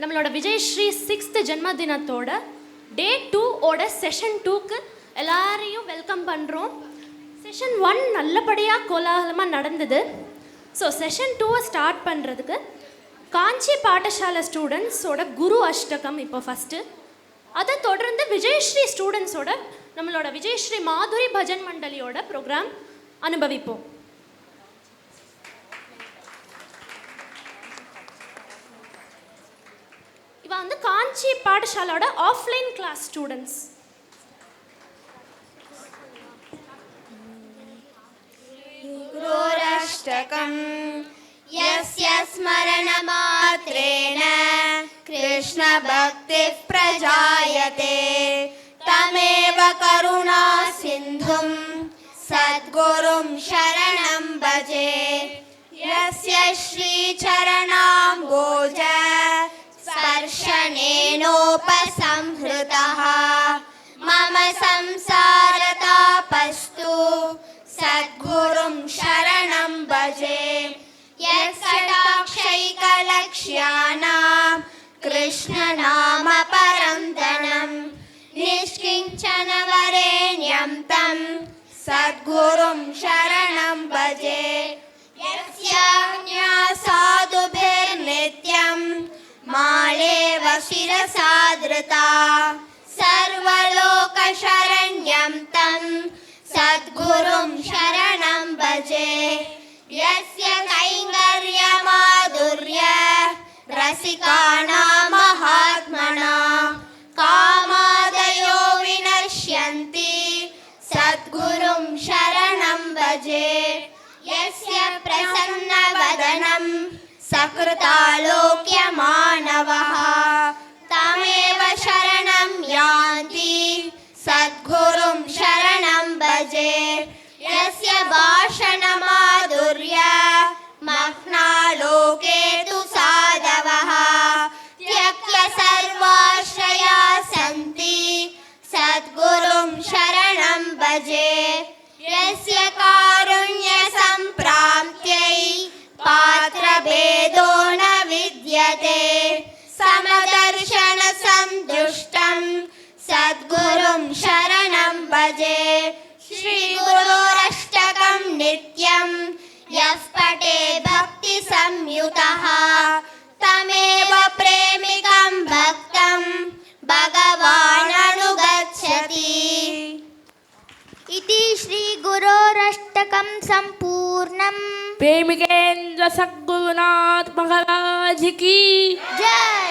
நம்மளோட விஜயஸ்ரீ 6th ஜென்மதினத்தோட டே 2 ஓட session 2க்கு எல்லாரையும் வெல்கம் பண்ணுறோம். செஷன் 1 நல்லபடியாக கோலாகலமாக நடந்தது. ஸோ செஷன் 2 ஸ்டார்ட் பண்ணுறதுக்கு காஞ்சி பாடசாலை ஸ்டூடெண்ட்ஸோட குரு அஷ்டகம் இப்போ ஃபஸ்ட்டு, அதை தொடர்ந்து விஜயஸ்ரீ ஸ்டூடெண்ட்ஸோட நம்மளோட விஜயஸ்ரீ மாதுரி பஜன் மண்டலியோட ப்ரோக்ராம் அனுபவிப்போம். இவ வந்து காஞ்சி பாடசாலோட ஆஃப்லைன் கிளாஸ் ஸ்டூடெண்ட்ஸ். குருரஷ்டகம் யஸ்ய ஸ்மரணமாத்ரேன கிருஷ்ண பக்தி பிரஜாயதே தமேவ கருணா சிந்தும் சத்குரும் சரணம் பஜே யஸ்ய ஸ்ரீ சரணாம்போஜ ஸ்பர்ஷனேனோபசம்ஹ்ருதः மம சம்சாரதாபஸ்து சத்குரும் சரணம் பஜே யத்கடாக்ஷைகலக்ஷ்யானாம் கிருஷ்ணநாம பரந்தனம் நிஷ்கிஞ்சனவரேண்யம் தம் சத்குரும் சரணம் பஜே யஸ்யாஞா சாதுபிர்நித்யம் மாலேவ சிரசாத்ருதா சர்வலோகசரண்யம் தம் சத்குரும் சரணம் பஜே யஸ்ய கைங்கர்யமாதுர்ய ரசிகாணாம் மகாத்மனாம் காமாதயோ வினஷ்யந்தி சத்குரும் சரணம் பஜே யஸ்ய பிரசன்னவதனம் சக்ருதாலோக்ய மானவः தமேவ சரணம் யாந்தி சத்குரும் சரணம் பஜே யஸ்ய பாஷணமாதுர்ய மக்னாலோகே து சாதவः த்யக்ய சர்வாஸ்ரயா சந்தி சத்குரும் சரணம் பஜே யஸ்ய காருண்ய சம்பிராப்த்யை பாத்ரபேதோ ந வித்யதே சமதர்ஷன சந்துஷ்டம் சத்குரும் சரணம் பஜே ஸ்ரீ குரோரஷ்டகம் நித்யம் யஸ் படே பக்தி சம்யுதः தமேவ பிரேமிகம் பக்தம் பகவான் அனுகச்சதி. इति श्री गुरोरष्टकं संपूर्णम्. प्रेमिकेन्द्र सद्गुरुनाथ महाराज की जय.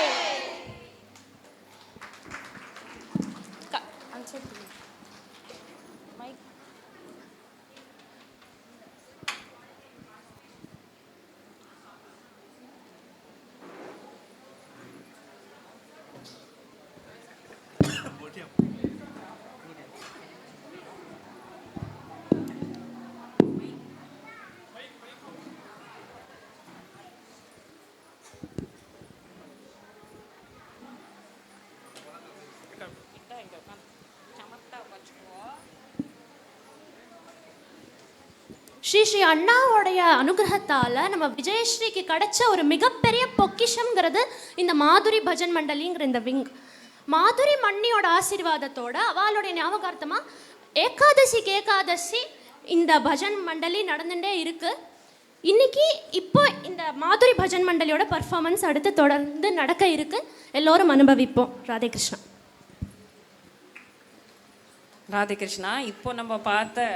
ஸ்ரீ ஸ்ரீ அண்ணாவோடைய அனுகிரகத்தால் நம்ம விஜயஸ்ரீக்கு கிடைச்ச ஒரு மிகப்பெரிய பொக்கிஷங்கிறது இந்த மாதுரி பஜன் மண்டலிங்கிற இந்த விங். மாதுரி மண்ணியோட ஆசீர்வாதத்தோட அவளுடைய ஞாபகார்த்தமாக ஏகாதசி இந்த பஜன் மண்டலி நடந்துகிட்டே இருக்கு. இன்னைக்கு இப்போ இந்த மாதுரி பஜன் மண்டலியோட பர்ஃபார்மன்ஸ் அடுத்து தொடர்ந்து நடக்க இருக்கு. எல்லோரும் அனுபவிப்போம். ராதே கிருஷ்ணா. ராதே கிருஷ்ணா. இப்போ நம்ம பார்த்த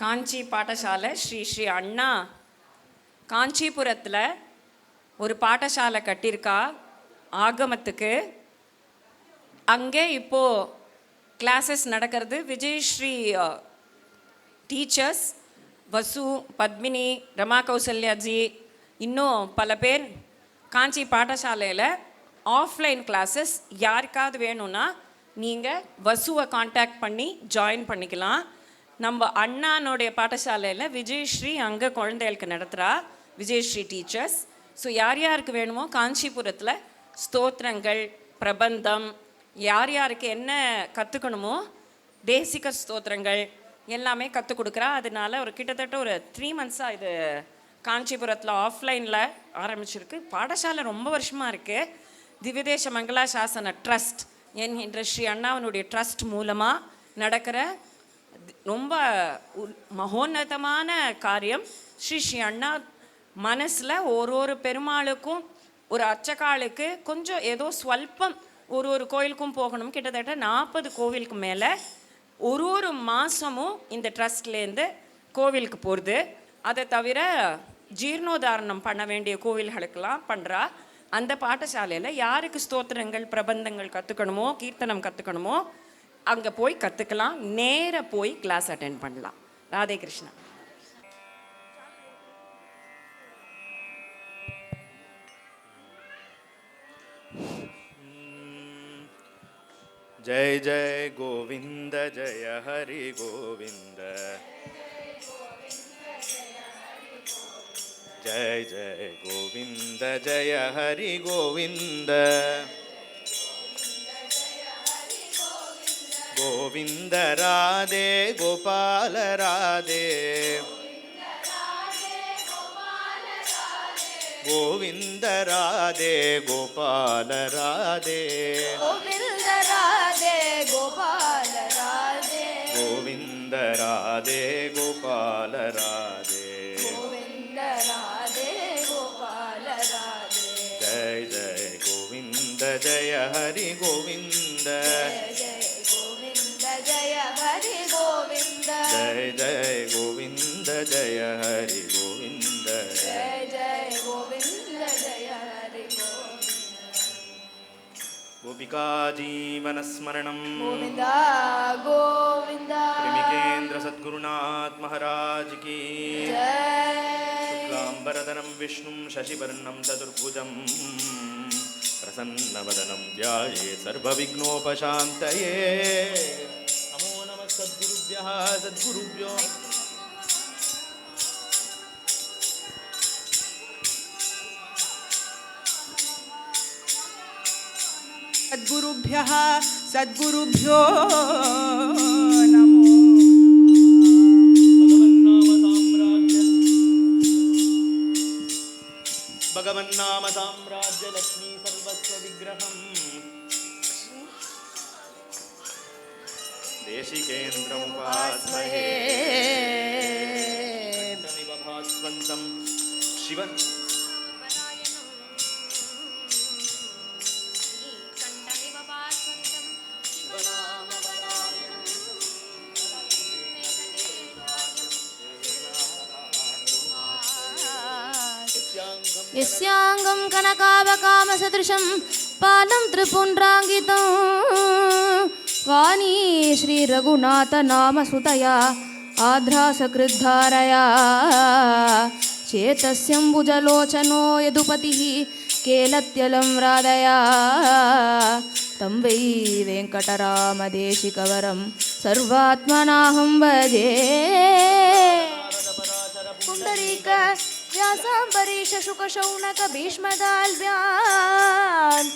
காஞ்சி பாடசாலை ஸ்ரீ ஸ்ரீ அண்ணா காஞ்சிபுரத்தில் ஒரு பாடசாலை கட்டியிருக்கா ஆகமத்துக்கு. அங்கே இப்போது கிளாஸஸ் நடக்கிறது. விஜயஸ்ரீ டீச்சர்ஸ் வசு, பத்மினி, ரமா கௌசல்யாஜி, இன்னும் பல பேர் காஞ்சி பாடசாலையில் ஆஃப்லைன் கிளாஸஸ் யாருக்காவது வேணும்னா நீங்கள் வசுவை காண்டாக்ட் பண்ணி ஜாயின் பண்ணிக்கலாம். நம்ம அண்ணானுடைய பாடசாலையில் விஜயஸ்ரீ அங்கே குழந்தைகளுக்கு நடத்துகிறா விஜயஸ்ரீ டீச்சர்ஸ். ஸோ யார் யாருக்கு வேணுமோ காஞ்சிபுரத்தில் ஸ்தோத்திரங்கள், பிரபந்தம், யார் யாருக்கு என்ன கற்றுக்கணுமோ பேசிக்க ஸ்தோத்திரங்கள் எல்லாமே கற்றுக் கொடுக்குறா. அதனால ஒரு கிட்டத்தட்ட ஒரு 3 months-ஆக இது காஞ்சிபுரத்தில் ஆஃப்லைனில் ஆரம்பிச்சிருக்கு. பாடசாலை ரொம்ப வருஷமாக இருக்குது. திவ்யதேச மங்களாசாசன ட்ரஸ்ட் என்கின்ற ஸ்ரீ அண்ணாவனுடைய ட்ரஸ்ட் மூலமாக நடக்கிற ரொம்ப மகோன்னதமான காரியம். ஸ்ரீ அண்ணா மனசில் ஒரு பெருமாளுக்கும் ஒரு அர்ச்சகாளுக்கு கொஞ்சம் ஏதோ ஸ்வல்பம் ஒரு கோயிலுக்கும் போகணும். கிட்டத்தட்ட 40 கோவிலுக்கு மேலே ஒரு மாதமும் இந்த ட்ரஸ்ட்லேருந்து கோவிலுக்கு போகிறது. அதை தவிர ஜீர்ணோதாரணம் பண்ண வேண்டிய கோவில்களுக்கெல்லாம் பண்ணுறா. அந்த பாடசாலையில் யாருக்கு ஸ்தோத்திரங்கள் பிரபந்தங்கள் கற்றுக்கணுமோ, கீர்த்தனம் கற்றுக்கணுமோ அங்கே போய் கற்றுக்கலாம். நேராக போய் கிளாஸ் அட்டென்ட் பண்ணலாம். ராதே கிருஷ்ணா. जय जय गोविंद जय हरि गोविंद, जय जय गोविंद जय हरि गोविंद, गोविंद राधे गोपाल राधे, गोविंद राधे गोपाल राधे, गोविंद राधे गोपाल राधे, गोविंद राधे गोपाल राधे, गोविंद राधे गोपाल राधे, जय जय गोविंद जय हरि गोविंद, जय गोविंद जय हरि गोविंद, जय जय गोविंद जय हरि गोविंद, जय जय गोविंद जय हरि गोविंद, गोपिका जीवनस्मरणं गोविंद गोविंद प्रेमिकेन्द्र सद्गुरुनाथ महाराज की जय। शुक्लाम्बरधरं विष्णुं शशिवर्णं चतुर्भुजं प्रसन्नवदनं ध्यायेत् सर्वविघ्नोपशान्तये। नमो नमः सद्गुरुभ्यः सद्गुरुभ्यो सद्गुरुभ्यः सद्गुरुभ्यो नमो। भगवन्नाम साम्राज्य लक्ष्मी सर्वस्व विग्रहम् देशिकेन्द्रमुपास्महे भास्वन्तं शिवन् यस्यांगं कनकावकामसदृशं पालं त्रिपुण्ड्राङ्गितं वाणी श्रीरघुनाथनामसुतया आध्रासकृद्धारया चेतस्यम्बुजलोचनो यदुपतिः केलत्यलं राधया तं वै वेङ्कटरामदेशिकवरं सर्वात्मनाहं भजे। पुण्डरीक व्यासाम्बरीश शुकशौनक भीष्मदाल्व्यान्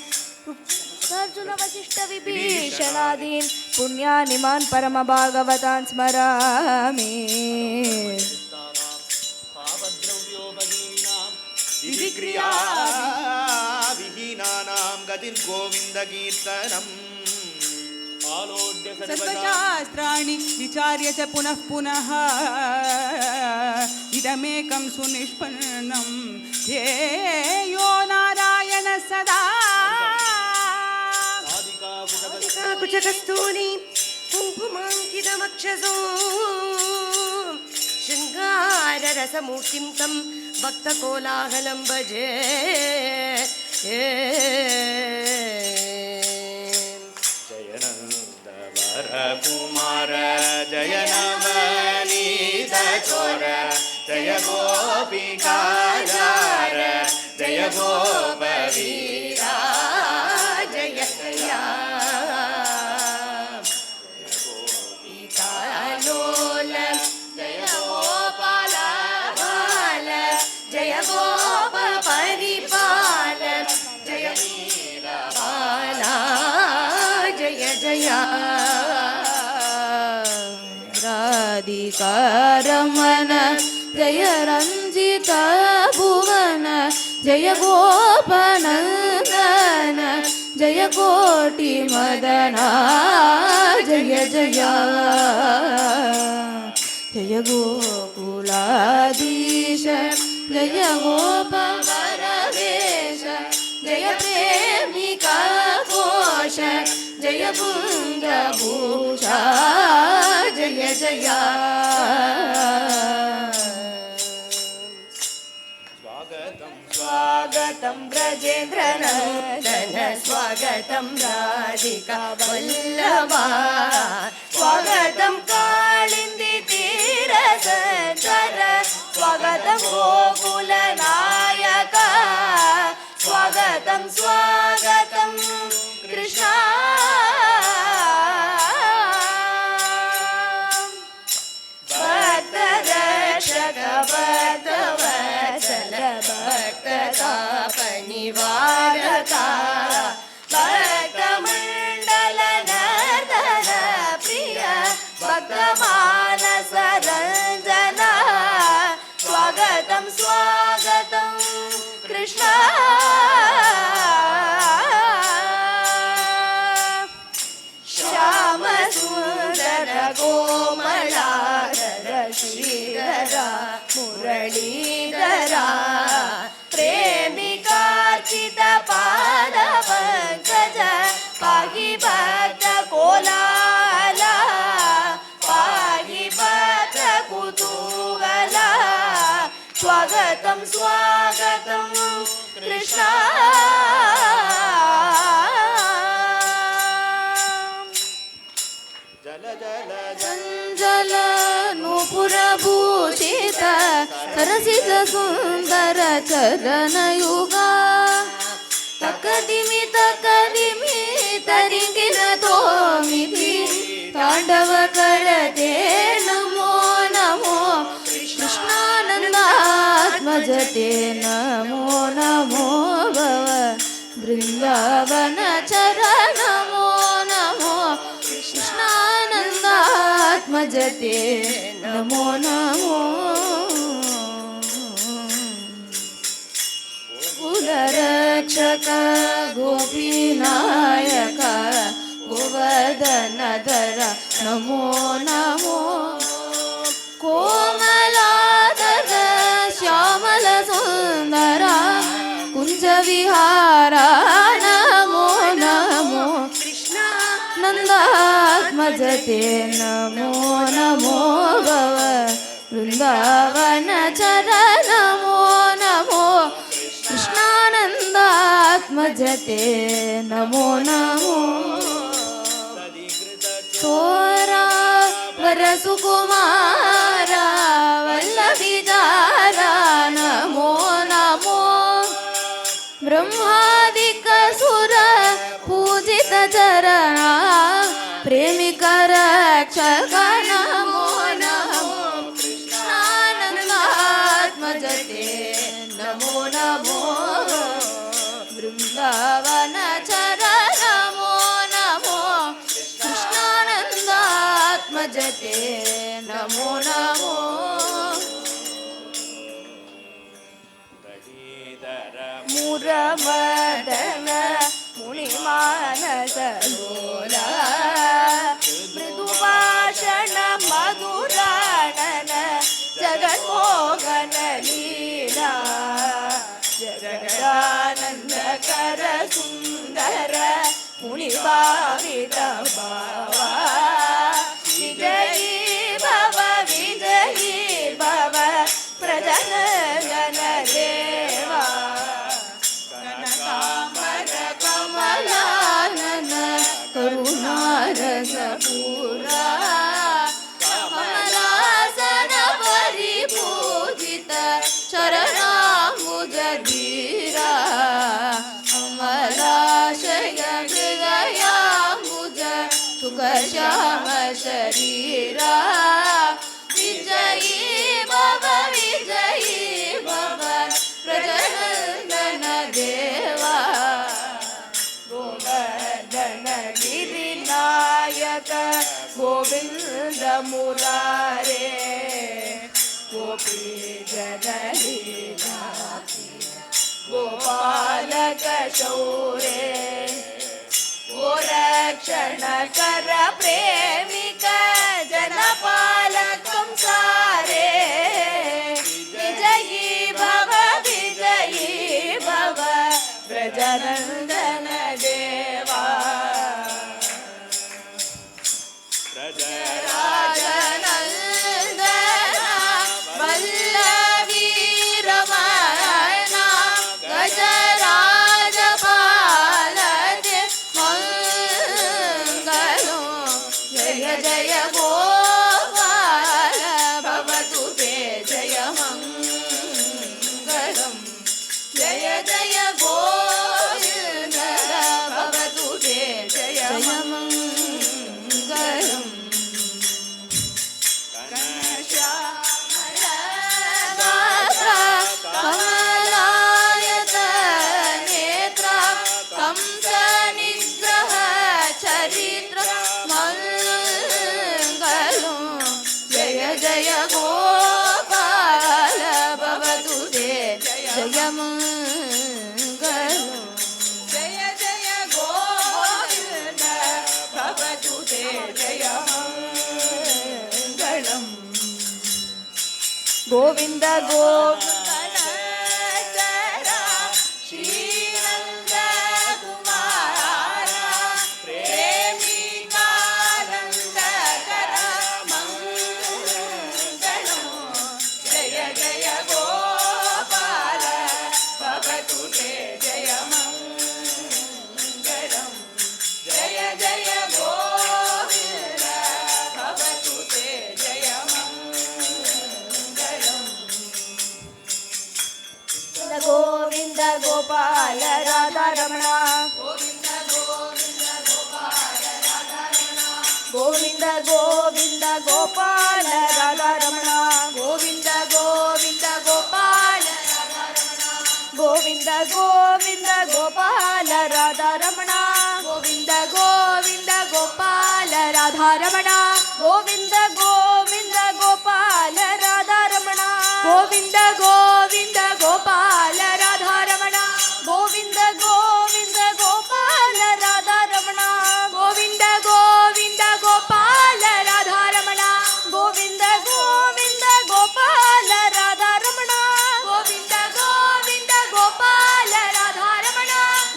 अर्जुन वसिष्ठ विभीषणादीन् पुण्यानिमान् परमभागवतान् स्मरामि। विधिक्रिया विहीनानां गतिं गोविन्द कीर्तनम् आलोड्य सर्वशास्त्राणि विचार्य च पुनः पुनः इदमेकं सुनिष्पन्नं ध्येयो नारायण सदा। कुचकस्तूरी कुङ्कुमाङ्कितमक्षसो शृङ्गाररसमूर्तिं तं भक्तकोलाहलं भजे। जयनन्द वरकुमार जय नवनीत चोर जय गोपिकाचार जय गोपवीरा जय जय लोल जय गोपाल बाल जय गोप परिपाल जय नीलबाला जय जय राधिकारमन जय रञ्जित भुवन जय गोपनन्दन जय कोटि मदना जय जय जय गोकुलाधीश जय गोपवरवेश जय प्रेमिका घोष जय कुन्दभूषा जय जय स्वागतं ब्रजेन्द्रनन्दन स्वागतं राधिका वल्लभा स्वागतं कालिन्दी तीरसंचर स्वागतं गोकुलनायका स्वागतं स्वागतं कृष्णा भक्तरक्षक भक्तवत्सल भक्ततापनिवारका भक्तमण्डल नर्तन प्रिय भक्तमानसरञ्जना स्वागतं स्वागतं कृष्ण श्याम सुन्दर कोमलाधर श्रीधर मुरलीधर प्रेमिकार्चित पाद पंकज पाहि भक्त कोलाला पाहि भक्त कुतूहला स्वागतं स्वागतं कृष्ण जल नूपुरभूषित सरसिज सुन्दर चरणयुगा तकदिमि तरिंगिन तोमिति ताण्डव करते नमो नमो कृष्णानन्दात्मजते नमो नमो भव बृन्दावन चर नमो नमो कृष्णानन्दात्मजते नमो नमो कुलरक्षक गोपीनायक गोवर्धनधर नमो नमो कोमलाधर श्यामल सुन्दर कुञ्जविहारा नमो नमो नन्दात्मजते नमो नमो भव वृन्दावन चर नमो नमो कृष्णानन्दात्मजते नमो नमो तोरा वरसुकुमारा वल्लभिजारा नमो नमो ब्रह्मादिक सुर पूजित चरणा प्रेमिक रक्षक नमो नमो कृष्णानन्दात्मजते नमो नमो वृन्दावन चर नमो नमो कृष्णानन्दात्मजते नमो नमो मुरमदन मुनिमानस लोला मृदुभाषण मधुराणन जगन्मोहन लीला जगदानंद कर सुंदर मुनिभावित भावा विजयी भव प्रजनन देवा कमलानन करुणारस पूरा कमलासन परिपूजित चरणाम्बुज धीरा कमलाशय हृदयाम्बुज सुख श्याम शरीरा विजयी भव प्रजनंदन देवा गोवर्धन गिरिनायक गोविंद मुरारे गोपी जनलीला गोपालक शौरे गोरक्षणकर प्रेमिक जनपालकं सारे विजयी भव व्रजनन्दन देवा राजनन्दन वल्लवी रमण गजराजपालते मङ्गलो जय जय गोपाल भवतु ते जय मङ्गलम् जय जय गोविन्द भवतु ते जय मङ्गलम् कमलायत नेत्र कंस निग्रह चरित्र मङ्गलो जय जय गोपाल भवतु ते जय मङ्गलो जय जय गोविन्द भवतु ते जय मङ्गलम् गोविन्द गोविन्द श्रीनन्द कुमार प्रेमिकानन्दकर मङ्गलो जय जय गोपाल भवतु ते जय मङ्गलम् जय जय गोविन्द भवतु ते जय मङ्गलम् गोविन्द गोपाल राधा रमण गोविन्द गोविन्द गोपाल राधा रमण गोविन्द गोविन्द गोपाल गोविन्द गोविन्द गोपाल राधा रमण गोविन्द गोविन्द गोपाल राधा रमण गोविन्द गोविन्द गोपाल राधा रमण गोविन्द गोविन्द गोपाल राधा रमण गोविन्द गोविन्द गोपाल राधा रमण गोविन्द गोविन्द गोपाल राधा रमण गोविन्द गोविन्द गोपाल राधा रमण गोविन्द गोविन्द गोपाल राधा रमण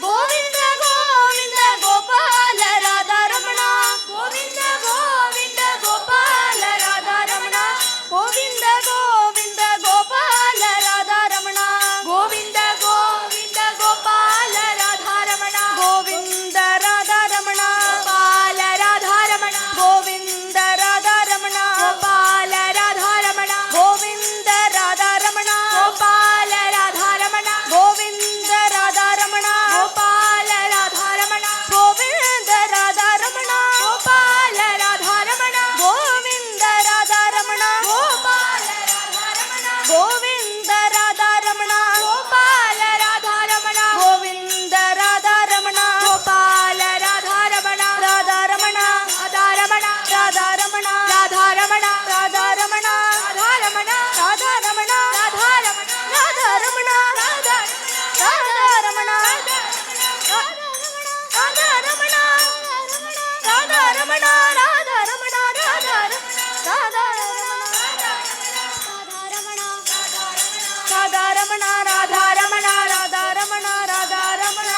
गोविन्द गोविन्द गोपाल राधा रमण गोविन्द गोविन्द गोपाल राधा रमण गोविन्द गोविन्द गोपाल राधा रमण गोविन्द गोविन्द गोपाल राधा रमण गोविन्द राधा रमण गोपाल राधा रमण गोविन्द राधा रमण गोपाल राधा रमण गोविन्द राधा रमण गोपाल राधा रमण गोविन्द राधा रमण गोपाल राधा रमण गोविन्द राधा रमण गोपाल राधा रमण गोविन्द राधा रमण गोपाल राधा रमण गोविन्द राधा रमण गोपाल राधा रमण गोविन्द राधा रमण गोपाल राधा रमण राधा रमण राधा रमण राधा रमण राधा रमण राधा रमण राधा रमण राधा रमण राधा रमण राधा रमण राधा रमण राधा रमण राधा रमण राधा रमण राधा रमण राधा रमण राधा रमण राधा रमण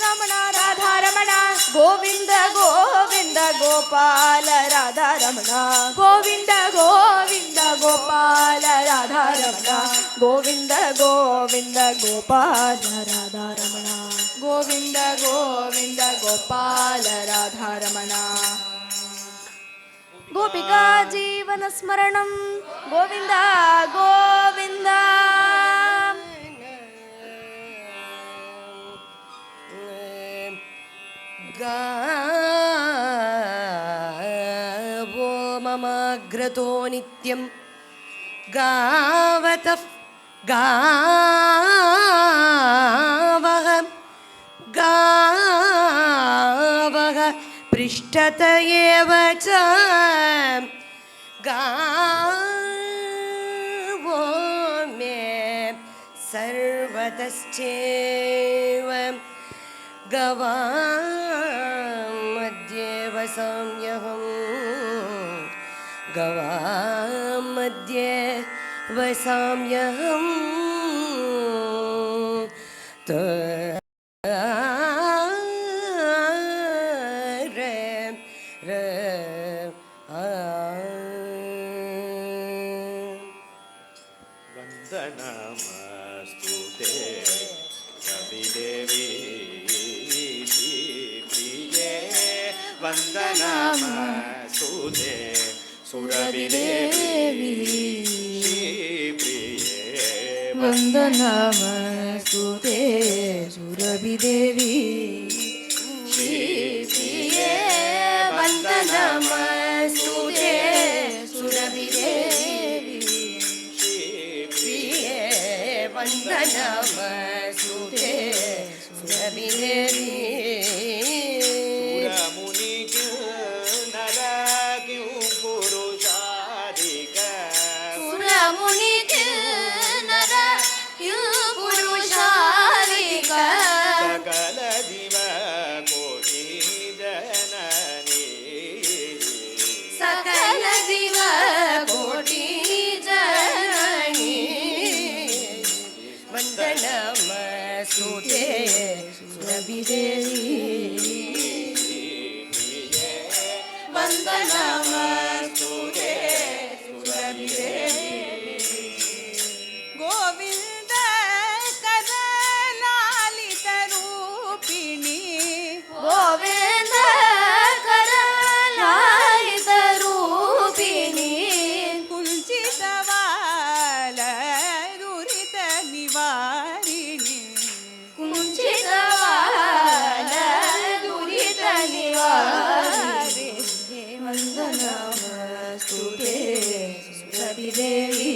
रमण राधा रमण गोविन्द गोविन्द गोपाल राधा रमण गोविन्द गोविन्द गोपाल राधा रमण गोविन्द गोविन्द गोपाल राधा रमण गोविन्द गोविन्द गोपाल राधा रमण गोपिका जीवन स्मरणं गोविन्द गोविन्द गावो ममाग्रतो नित्यं गावतः गावः गावः पृष्ठत एव च गावो मे सर्वतश्चैव गवां मध्ये वसाम्यहं गवां मध्ये वसाम्यहं वन्दनमस्तु ते रविदेवी श्रीप्रिये वन्दनमस्तु ते सुरभिदेवी श्रीप्रिये वन्दनमस्तु ते सुरभिदेवी श्रीप्रिये वन्दनमस्तु ते सुरभिदेवी प्रिये वन्दनमस्तु ते सुरभिदेवी सुरमुनि क्यों नर क्यों पुरुषादिक सुरमुनि नर पुरुषालिक सकल दिव कोटि जननी सकल दिव कोटि जननी वन्दनमस्तु ते सुरभिदेवी वन्दनमस्तु ते सुरभिदेवी गोविन्द करलालितरूपिणी गोविन्द करलालितरूपिणी कुञ्चितवाल दुरित निवारिणि कुञ्चितवाल दुरित निवारिणि वन्दनमस्तु ते सुरभिदेवी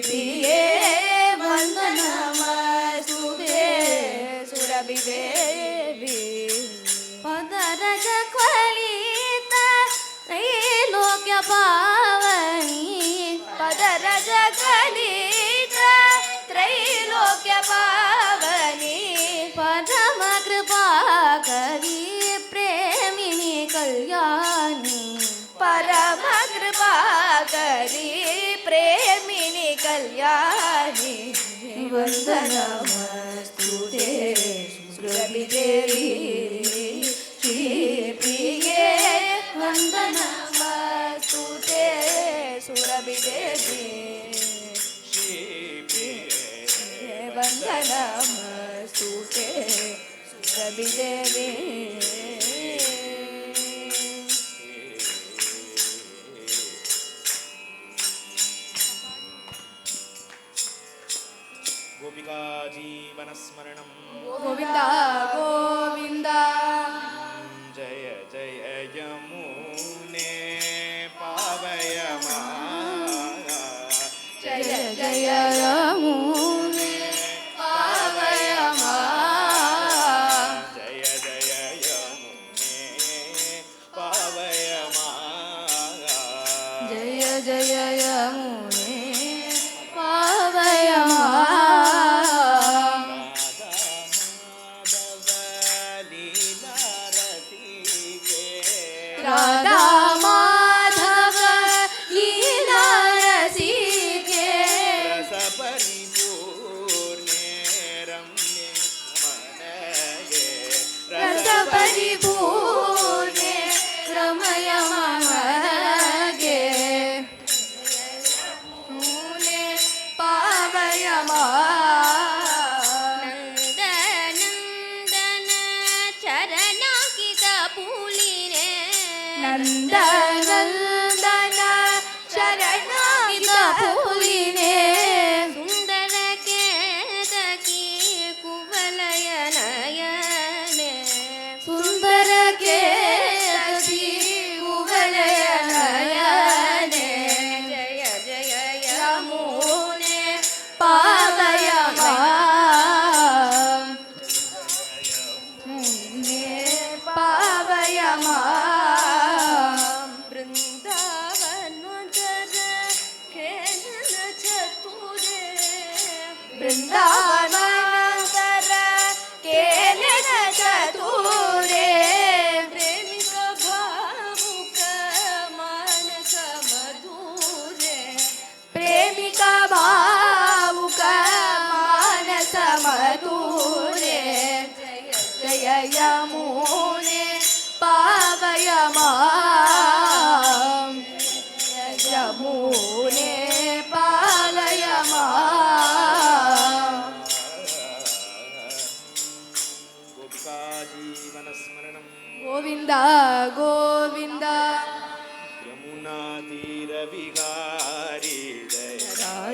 प्रिये वन्दनमस्तु ते सुरभिदेवी पदरज क्वलित त्रैलोक्य पावनी पदरज क्वलित त्रैलोक्य पावनी परम कृपाकरी प्रेमिणी कल्याणी परम कृपाकरी प्रेमिणी कल्याणी वन्दनमस्तु ते सुरभिदेवी श्रीप्रिये वन्दनमस्तु ते सुरभिदेवी वन्दनमस्तु ते सुरभिदेवी गोपिका जीवनस्मरणं गोविन्द गोविन्द जय जय यमुने पावय माया जय जय यमुने पावय मां जय जय यमुने पावय माया जय जय यमुने पावय मां राधा माधव लीला रसिके राधा माधव लीला रसिके रस परिपूर्णे रम्ये मनगे रस परिपूर्णे रमय मनगे मूले पावय नन्दनन्दन चरणाङ्कित पूलिने नन्दनन्दन शरणागित फूलिने सुन्दर केतकी कुवलय नयने सुन्दर केतकी कुवलय नयने जय जय यमुने पावय मां मुने पावय मां वृन्दावन जर खेलन चतुरे वृन्दावनान्तर के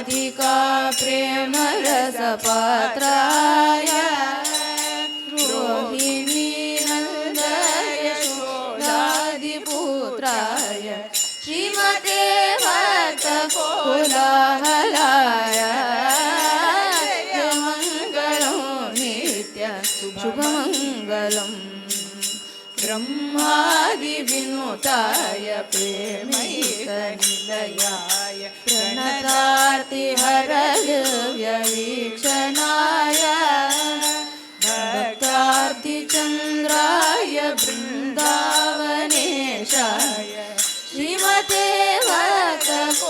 राधिका प्रेमरसपात्राय रोहिणी नन्द यशोदादिपुत्राय श्रीमते भक्तकोलाहलाय मङ्गलं नित्य शुभमङ्गलम् ब्रह्मादिविनुताय प्रेमैकनिलयाय प्रणतार्तिहरव्यवीक्षणाय भक्तार्तिचन्द्राय बृन्दावनेशाय श्रीमते भक्तकोलाहलाय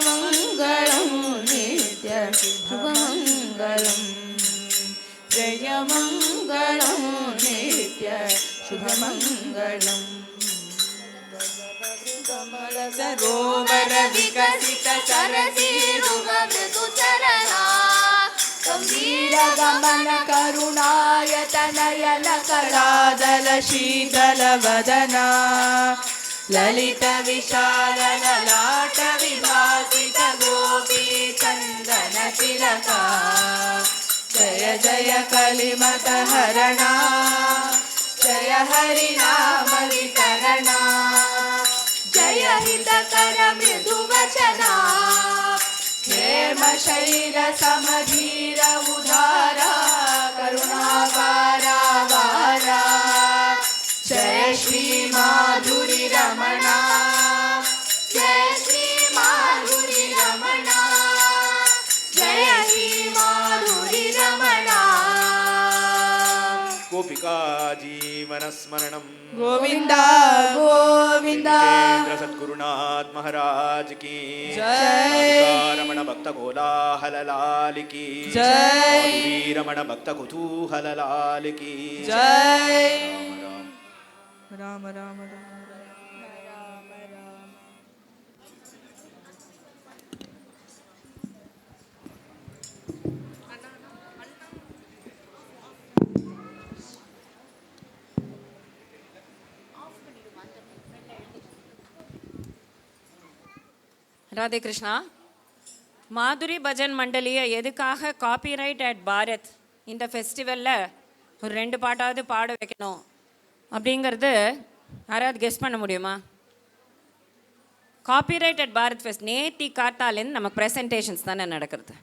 मङ्गलं नित्य शुभमङ्गलम् जय मङ्गलं नित्य शुभमङ्गलम् कमल सरोवर विकसित सरसीरुह मृदुचरणा गम्भीर गमन करुणायतनयन कलादल शीतल वदना ललित विशाल ललाट विभासित गोपी चन्दन तिलका जय जय कलिमत हरणा जय हरिनाम वितरणा जय हितकर मृदुवचना क्षेम शैल समधीर उदारा करुणाकारा वारा जय श्री माधुरी रमणा जय श्री माधुरी रमणा जय श्री माधुरी रमणा गोपिका जीवनस्मरणं गोविंद गोविंद केंद्र सद्गुरुनाथ महाराज की जय रमण भक्त कोलाहललाल की जय रमण भक्त कुतूहललाल की जय राम राम राम ராதே கிருஷ்ணா. மாதுரி பஜன் மண்டலியை எதுக்காக காப்பிரைட் அட் பாரத் இந்த ஃபெஸ்டிவலில் ஒரு 2 பாட்டாவது பாட வைக்கணும் அப்படிங்கிறது யாராவது கெஸ் பண்ண முடியுமா? காப்பிரைட் அட் பாரத் ஃபெஸ்ட் நேத்தி காத்தாலேருந்து நமக்கு ப்ரெசன்டேஷன்ஸ் தானே நடக்கிறது.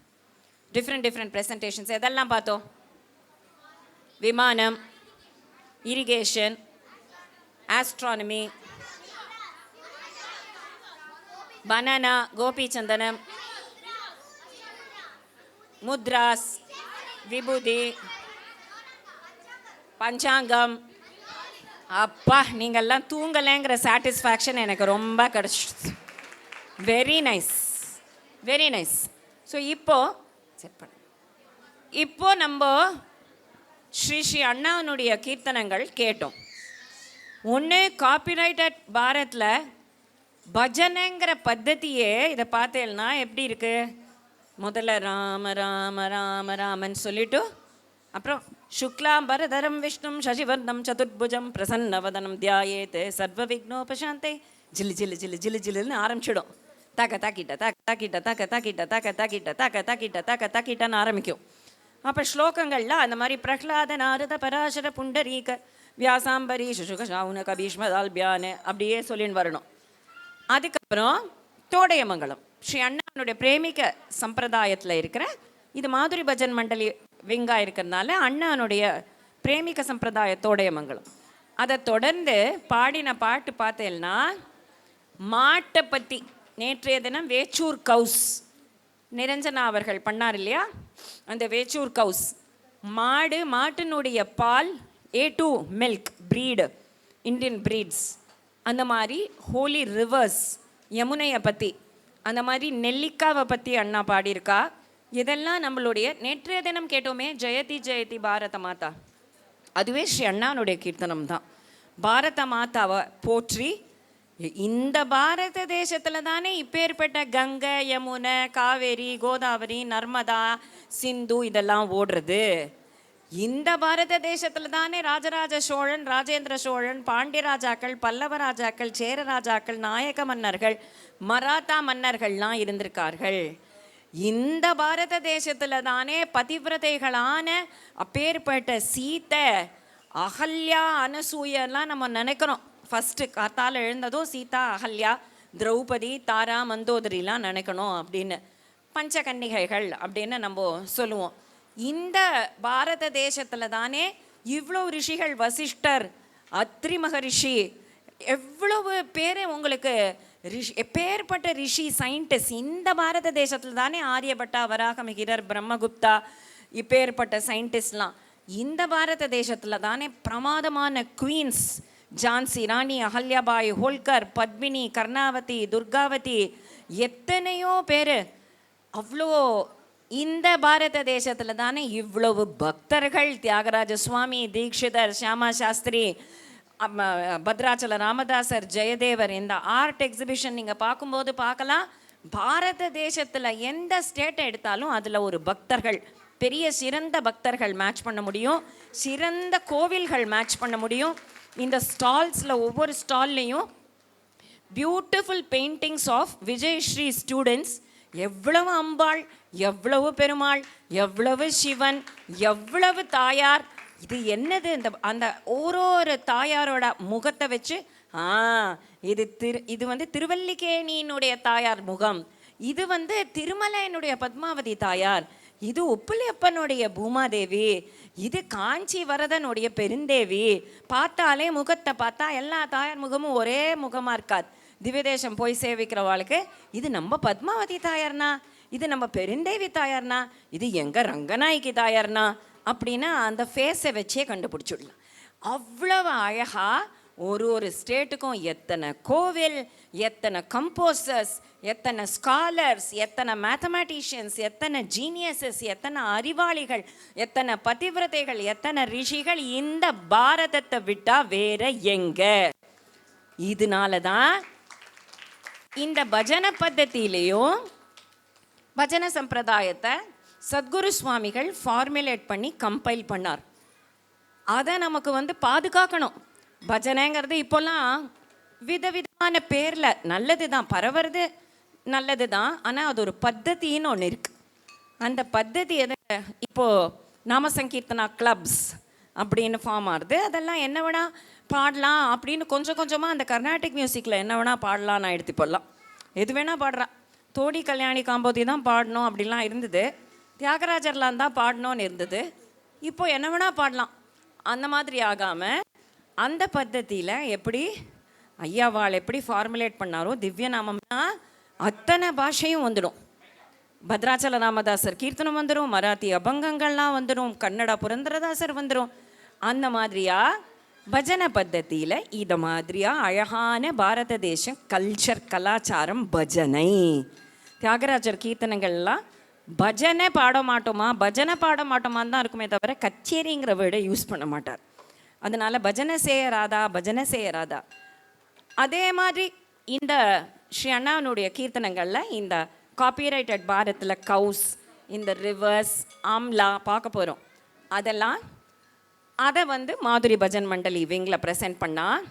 டிஃப்ரெண்ட் ப்ரெசன்டேஷன்ஸ் எதெல்லாம் பார்த்தோம்? விமானம், இரிகேஷன், ஆஸ்ட்ரானமி, பனானா, கோபி சந்தனம், முத்ராஸ், விபூதி, பஞ்சாங்கம். அப்பா, நீங்கள்லாம் தூங்கலைங்கிற சாட்டிஸ்ஃபேக்ஷன் எனக்கு ரொம்ப கிடச்சிடுச்சு. Very nice, very nice. So இப்போ நம்ம ஸ்ரீ ஸ்ரீ அண்ணாவனுடைய கீர்த்தனங்கள் கேட்டோம். ஒன்று காப்பிரைட்டட் பாரத்தில் பஜனைங்கிற பத்ததியே இதை பார்த்தேன்னா எப்படி இருக்கு? முதல்ல ராம ராம ராம ராமன் சொல்லிட்டு அப்புறம் சுக்லாம்பரதரம் விஷ்ணும் சசிவர்ணம் சதுர்புஜம் பிரசன்னவதனம் தியாயேத் சர்வ விக்னோபசாந்தை ஜில்லு ஜில்லு ஜில்லு ஜில்லு ஜில்லுன்னு ஆரம்பிச்சிடும். தாக்க தாக்கிட்ட தாக்க தாக்கிட்ட தாக்க தாக்கிட்ட தாக்க தாக்கிட்ட தாக்க தாக்கிட்ட தாக்க தாக்கிட்டன்னு ஆரம்பிக்கும். அப்போ ஸ்லோகங்கள்லாம் அந்த மாதிரி பிரஹ்லாத நாரத பராசர புண்டரீக வியாசாம்பரி சுசுக சாவுன கபீஷ்மதால் பியானு அப்படியே சொல்லின்னு வரணும். அதுக்கப்புறம் தோடையமங்கலம் ஸ்ரீ அண்ணானுடைய பிரேமிக சம்பிரதாயத்தில் இருக்கிற இது மாதுரி பஜன் மண்டலி விங்காக இருக்கிறதுனால அண்ணானுடைய பிரேமிக சம்பிரதாய தோடையமங்கலம். அதை தொடர்ந்து பாடின பாட்டு பார்த்தேன்னா மாட்டை பற்றி நேற்றைய தினம் வேச்சூர் கவுஸ் நிரஞ்சனா அவர்கள் பண்ணார் இல்லையா? அந்த வேச்சூர் கவுஸ் மாட்டினுடைய பால் A2 milk breed, Indian breeds, அந்த மாதிரி ஹோலி ரிவர்ஸ் யமுனையை பற்றி, அந்த மாதிரி நெல்லிக்காவை பற்றி அண்ணா பாடியிருக்கா. இதெல்லாம் நம்மளுடைய நேற்றைய தினம் கேட்டோமே ஜெயதி ஜெயதி பாரத மாதா, அதுவே ஸ்ரீ அண்ணானுடைய கீர்த்தனம் தான். பாரத மாதாவை போற்றி இந்த பாரத தேசத்தில் தானே இப்பேற்பட்ட கங்கை, யமுனை, காவேரி, கோதாவரி, நர்மதா, சிந்து இதெல்லாம் ஓடுறது. இந்த பாரத தேசத்தில் தானே ராஜராஜ சோழன், ராஜேந்திர சோழன், பாண்டிய ராஜாக்கள், பல்லவ ராஜாக்கள், சேர ராஜாக்கள், நாயக மன்னர்கள், மராத்தா மன்னர்கள்லாம் இருந்திருக்கார்கள். இந்த பாரத தேசத்தில் தானே பதிவிரதைகளான அப்பேற்பட்ட சீத்தை, அகல்யா, அனசூயெல்லாம் நம்ம நினைக்கிறோம். ஃபஸ்ட்டு காத்தால் எழுந்ததும் சீதா, அகல்யா, திரௌபதி, தாரா, மந்தோதரிலாம் நினைக்கணும் அப்படின்னு, பஞ்சகன்னிகைகள் அப்படின்னு நம்ம சொல்லுவோம். இந்த பாரத தேசத்தில் தானே இவ்வளோ ரிஷிகள், வசிஷ்டர், அத்ரி மகரிஷி, எவ்வளவு பேர் உங்களுக்கு ரிஷி, எப்பேற்பட்ட ரிஷி, சயின்டிஸ்ட். இந்த பாரத தேசத்தில் தானே ஆரியபட்டா, வராகமிகிரர், பிரம்மகுப்தா, இப்பேற்பட்ட சயின்டிஸ்ட்லாம். இந்த பாரத தேசத்தில் தானே பிரமாதமான குவீன்ஸ், ஜான்சி ராணி, அகல்யாபாய், ஹோல்கர், பத்மினி, கர்ணாவதி, துர்காவதி, எத்தனையோ பேர். அவ்வளோ இந்த பாரத தேசத்தில் தானே இவ்வளவு பக்தர்கள், தியாகராஜ சுவாமி, தீக்ஷிதர், ஷியாமா சாஸ்திரி, பத்ராச்சல ராமதாசர், ஜெயதேவர். இந்த ஆர்ட் எக்ஸிபிஷன் நீங்கள் பார்க்கும்போது பார்க்கலாம், பாரத தேசத்தில் எந்த ஸ்டேட்டை எடுத்தாலும் அதில் ஒரு பக்தர்கள், பெரிய சிறந்த பக்தர்கள் மேட்ச் பண்ண முடியும், சிறந்த கோவில்கள் மேட்ச் பண்ண முடியும். இந்த ஸ்டால்ஸில் ஒவ்வொரு ஸ்டால்லையும் beautiful paintings of Vijayasri students. எவ்வளவு அம்பாள், எவ்வளவு பெருமாள், எவ்வளவு சிவன், எவ்வளவு தாயார். இது என்னது, இந்த அந்த ஒரு தாயாரோட முகத்தை வச்சு இது வந்து திருவல்லிக்கேணியினுடைய தாயார் முகம், இது வந்து திருமலையினுடைய பத்மாவதி தாயார், இது உப்புலியப்பனுடைய பூமாதேவி, இது காஞ்சி வரதனுடைய பெருந்தேவி. பார்த்தாலே முகத்தை பார்த்தா எல்லா தாயார் முகமும் ஒரே முகமாக இருக்காது. திவ்யதேசம் போய் சேவிக்கிறவாளுக்கு இது நம்ம பத்மாவதி தாயார்னா, இது நம்ம பெருந்தேவி தாயார்னா, இது எங்கள் ரங்கநாயகி தாயார்னா அப்படின்னா அந்த ஃபேஸை வச்சே கண்டுபிடிச்சிடலாம். அவ்வளவு அழகாக ஒரு ஸ்டேட்டுக்கும் எத்தனை கோவில், எத்தனை கம்போசர்ஸ், எத்தனை ஸ்காலர்ஸ், எத்தனை மேத்தமேட்டிஷியன்ஸ், எத்தனை ஜீனியஸஸ், எத்தனை அறிவாளிகள், எத்தனை பதிவிரதைகள், எத்தனை ரிஷிகள் இந்த பாரதத்தை விட்டா வேற எங்க. இதனால தான் இந்த பஜன பத்ததியிலையும் பஜன சம்பிரதாயத்தை சத்குரு சுவாமிகள் ஃபார்முலேட் பண்ணி கம்பைல் பண்ணார். அதை நமக்கு வந்து பாதுகாக்கணும். பஜனைங்கிறது இப்போல்லாம் விதவிதமான பேரில் நல்லது தான், பரவுறது நல்லது தான், ஆனால் அது ஒரு பத்ததின்னு ஒன்று இருக்குது. அந்த பத்ததி எதை இப்போது நாம சங்கீர்த்தனா கிளப்ஸ் அப்படின்னு ஃபார்ம் ஆகுது. அதெல்லாம் என்ன வேணா பாடலாம் அப்படின்னு கொஞ்சம் கொஞ்சமாக அந்த கர்நாடிக் மியூசிக்கில் என்ன வேணால் பாடலான்னு எடுத்து போடலாம், எது வேணால் பாடுறான். தோடி கல்யாணி காம்போதி தான் பாடணும் அப்படிலாம் இருந்தது, தியாகராஜர்லாம் தான் பாடணும்னு இருந்தது. இப்போது என்ன வேணால் பாடலாம். அந்த மாதிரி ஆகாமல் அந்த பத்ததியில் எப்படி ஐயாவாள் எப்படி ஃபார்முலேட் பண்ணாரோ, திவ்ய நாமம்னா அத்தனை பாஷையும் வந்துடும். பத்ராச்சல ராமதாசர் கீர்த்தனம் வந்துடும், மராத்தி அபங்கங்கள்லாம் வந்துடும், கன்னடா புரந்தரதாசர் வந்துடும். அந்த மாதிரியா பஜனை பத்ததியில் இதை மாதிரியா அழகான பாரத தேசம் கல்ச்சர், கலாச்சாரம் பஜனை. தியாகராஜர் கீர்த்தனங்கள்லாம் பஜனை பாட மாட்டோமா, பஜனை பாட மாட்டோமான்னு தான் இருக்குமே தவிர கச்சேரிங்கிற வேர்டை யூஸ் பண்ண மாட்டார். அதனால் பஜனை செய்யறாதா, பஜனை செய்யறாதா. அதே மாதிரி இந்த ஸ்ரீ அண்ணாவனுடைய கீர்த்தனங்களில் இந்த காப்பிரைட்டட் பாரத்தில் கவுஸ், இந்த ரிவர்ஸ், ஆம்லா பார்க்க போகிறோம். அதெல்லாம் அதை வந்து மாதுரி பஜன் மண்டலி விங்கில் ப்ரெசென்ட் பண்ணால்